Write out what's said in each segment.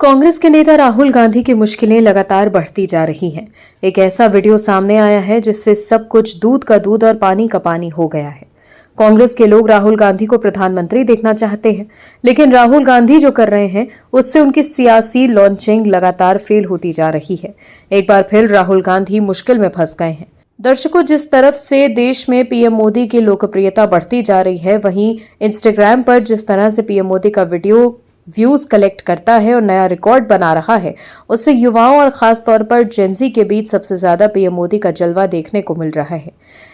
कांग्रेस के नेता राहुल गांधी की मुश्किलें लगातार बढ़ती जा रही हैं। एक ऐसा वीडियो सामने आया है जिससे सब कुछ दूध का दूध और पानी का पानी हो गया है। कांग्रेस के लोग राहुल गांधी को प्रधानमंत्री देखना चाहते हैं, लेकिन राहुल गांधी जो कर रहे हैं उससे उनकी सियासी लॉन्चिंग लगातार फेल होती जा रही है। एक बार फिर राहुल गांधी मुश्किल में फंस गए हैं। दर्शकों, जिस तरफ से देश में पीएम मोदी की लोकप्रियता बढ़ती जा रही है, वहीं इंस्टाग्राम पर जिस तरह से पीएम मोदी का वीडियो व्यूज कलेक्ट करता है और नया रिकॉर्ड बना रहा है, उससे युवाओं और खास तौर पर जेनजी के बीच सबसे ज्यादा पीएम मोदी का जलवा देखने को मिल रहा है।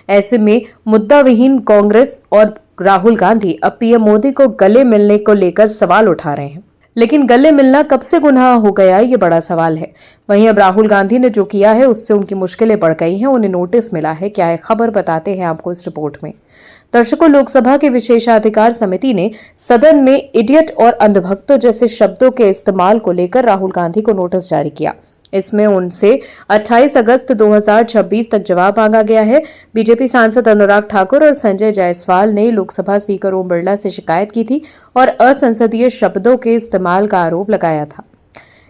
ऐसे में मुद्दा विहीन कांग्रेस और राहुल गांधी अब पीएम मोदी को गले मिलने को लेकर सवाल उठा रहे हैं। लेकिन गले मिलना कब से गुनाह हो गया, ये बड़ा सवाल है। वहीं अब राहुल गांधी ने जो किया है उससे उनकी मुश्किलें बढ़ गई हैं। उन्हें नोटिस मिला है। क्या है खबर, बताते हैं आपको इस रिपोर्ट में। दर्शकों, लोकसभा के विशेषाधिकार समिति ने सदन में इडियट और अंधभक्तों जैसे शब्दों के इस्तेमाल को लेकर राहुल गांधी को नोटिस जारी किया। इसमें उनसे 28 अगस्त 2026 तक जवाब मांगा गया है। बीजेपी सांसद अनुराग ठाकुर और संजय जायसवाल ने लोकसभा स्पीकर ओम बिरला से शिकायत की थी और असंसदीय शब्दों के इस्तेमाल का आरोप लगाया था।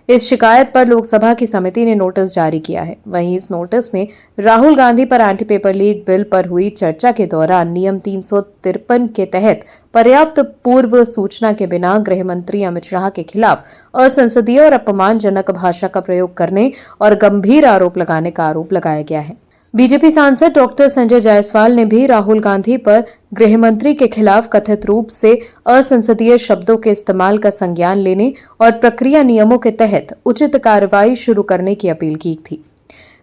इस शिकायत पर लोकसभा की समिति ने नोटिस जारी किया है। वहीं इस नोटिस में राहुल गांधी पर एंटी पेपर लीक बिल पर हुई चर्चा के दौरान नियम 353 के तहत पर्याप्त पूर्व सूचना के बिना गृह मंत्री अमित शाह के खिलाफ असंसदीय और अपमानजनक भाषा का प्रयोग करने और गंभीर आरोप लगाने का आरोप लगाया गया है। बीजेपी सांसद डॉक्टर संजय जायसवाल ने भी राहुल गांधी पर गृह मंत्री के खिलाफ कथित रूप से असंसदीय शब्दों के इस्तेमाल का संज्ञान लेने और प्रक्रिया नियमों के तहत उचित कार्रवाई शुरू करने की अपील की थी।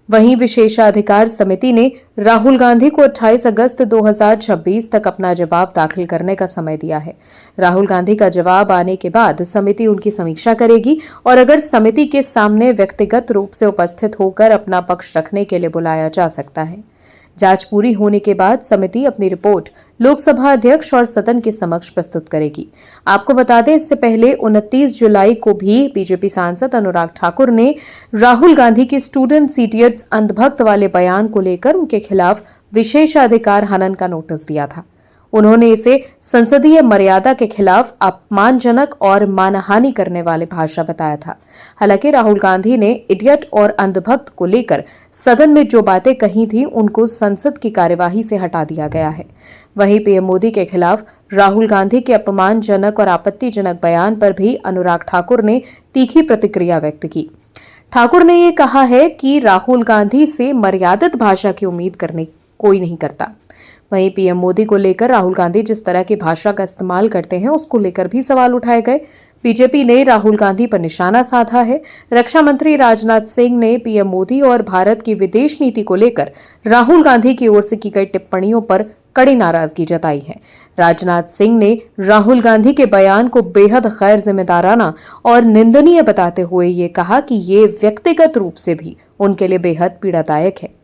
वहीं विशेषाधिकार समिति ने राहुल गांधी को 28 अगस्त 2026 तक अपना जवाब दाखिल करने का समय दिया है। राहुल गांधी का जवाब आने के बाद समिति उनकी समीक्षा करेगी और अगर समिति के सामने व्यक्तिगत रूप से उपस्थित होकर अपना पक्ष रखने के लिए बुलाया जा सकता है। जांच पूरी होने के बाद समिति अपनी रिपोर्ट लोकसभा अध्यक्ष और सदन के समक्ष प्रस्तुत करेगी। आपको बता दें, इससे पहले 29 जुलाई को भी बीजेपी सांसद अनुराग ठाकुर ने राहुल गांधी की स्टूडेंट्स इडियट्स अंधभक्त वाले बयान को लेकर उनके खिलाफ विशेषाधिकार हनन का नोटिस दिया था। उन्होंने इसे संसदीय मर्यादा के खिलाफ अपमानजनक और मानहानि करने वाली भाषा बताया था। हालांकि राहुल गांधी ने इडियट और अंधभक्त को लेकर सदन में जो बातें कही थी उनको संसद की कार्यवाही से हटा दिया गया है। वहीं पीएम मोदी के खिलाफ राहुल गांधी के अपमानजनक और आपत्तिजनक बयान पर भी अनुराग ठाकुर ने तीखी प्रतिक्रिया व्यक्त की। ठाकुर ने ये कहा है कि राहुल गांधी से मर्यादित भाषा की उम्मीद करने कोई नहीं करता। वहीं पीएम मोदी को लेकर राहुल गांधी जिस तरह की भाषा का इस्तेमाल करते हैं उसको लेकर भी सवाल उठाए गए। बीजेपी ने राहुल गांधी पर निशाना साधा है। रक्षा मंत्री राजनाथ सिंह ने पीएम मोदी और भारत की विदेश नीति को लेकर राहुल गांधी की ओर से की गई टिप्पणियों पर कड़ी नाराजगी जताई है। राजनाथ सिंह ने राहुल गांधी के बयान को बेहद गैर जिम्मेदाराना और निंदनीय बताते हुए ये कहा कि ये व्यक्तिगत रूप से भी उनके लिए बेहद पीड़ादायक है।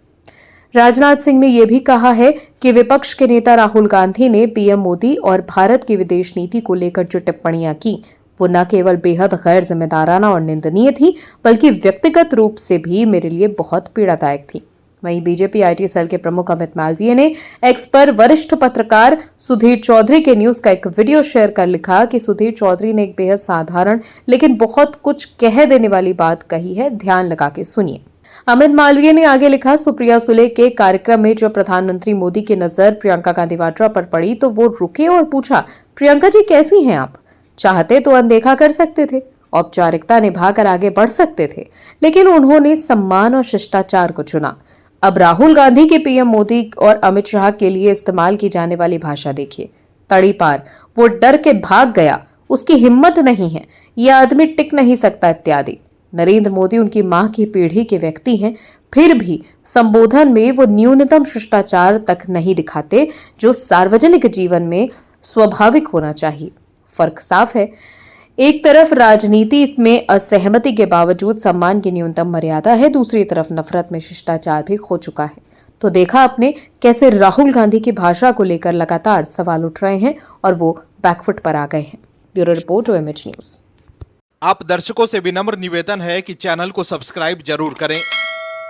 राजनाथ सिंह ने यह भी कहा है कि विपक्ष के नेता राहुल गांधी ने पीएम मोदी और भारत की विदेश नीति को लेकर जो टिप्पणियां की वो न केवल बेहद गैर जिम्मेदाराना और निंदनीय थी, बल्कि व्यक्तिगत रूप से भी मेरे लिए बहुत पीड़ादायक थी। वहीं बीजेपी आईटी सेल के प्रमुख अमित मालवीय ने एक्स पर वरिष्ठ पत्रकार सुधीर चौधरी के न्यूज का एक वीडियो शेयर कर लिखा कि सुधीर चौधरी ने एक बेहद साधारण लेकिन बहुत कुछ कह देने वाली बात कही है, ध्यान लगा के सुनिए। अमित मालवीय ने आगे लिखा, सुप्रिया सुले के कार्यक्रम में जब प्रधानमंत्री मोदी की नजर प्रियंका गांधी वाड्रा पर पड़ी तो वो रुके और पूछा, प्रियंका जी कैसी हैं आप? चाहते तो अनदेखा कर सकते थे, औपचारिकता निभाकर आगे बढ़ सकते थे, लेकिन उन्होंने सम्मान और शिष्टाचार को चुना। अब राहुल गांधी के पीएम मोदी और अमित शाह के लिए इस्तेमाल की जाने वाली भाषा देखिए। तड़ी पार, वो डर के भाग गया, उसकी हिम्मत नहीं है, यह आदमी टिक नहीं सकता इत्यादि। नरेंद्र मोदी उनकी मां की पीढ़ी के व्यक्ति हैं, फिर भी संबोधन में वो न्यूनतम शिष्टाचार तक नहीं दिखाते जो सार्वजनिक जीवन में स्वाभाविक होना चाहिए। फर्क साफ है। एक तरफ राजनीति इसमें असहमति के बावजूद सम्मान की न्यूनतम मर्यादा है, दूसरी तरफ नफरत में शिष्टाचार भी खो चुका है। तो देखा आपने कैसे राहुल गांधी की भाषा को लेकर लगातार सवाल उठ रहे हैं और वो बैकफुट पर आ गए हैं। Bureau report OMH news. आप दर्शकों से विनम्र निवेदन है कि चैनल को सब्सक्राइब जरूर करें